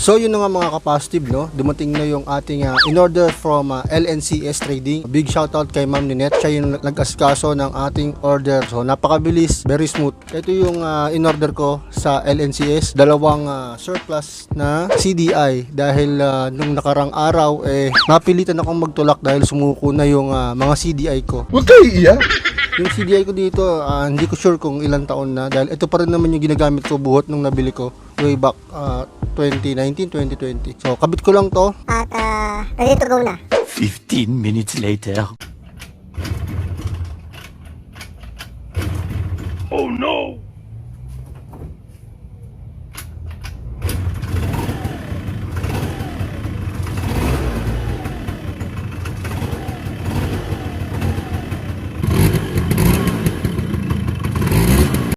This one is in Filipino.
So yun na nga mga ka-positive, no? Dumating na yung ating in-order from LNCS Trading. Big shoutout kay Ma'am Ninette. Siya yung nag-asikaso ng ating order. So napakabilis, very smooth. Ito yung in-order ko sa LNCS. Dalawang surplus na CDI dahil nung nakarang araw napilitan akong magtulak dahil sumuko na yung mga CDI ko. Huwag kayo iiyak. Yung CDI ko dito, hindi ko sure kung ilang taon na dahil ito pa rin naman yung ginagamit ko buhot nung nabili ko way back 2019, 2020. So, kabit ko lang to. At ready to go na. 15 minutes later. Oh no!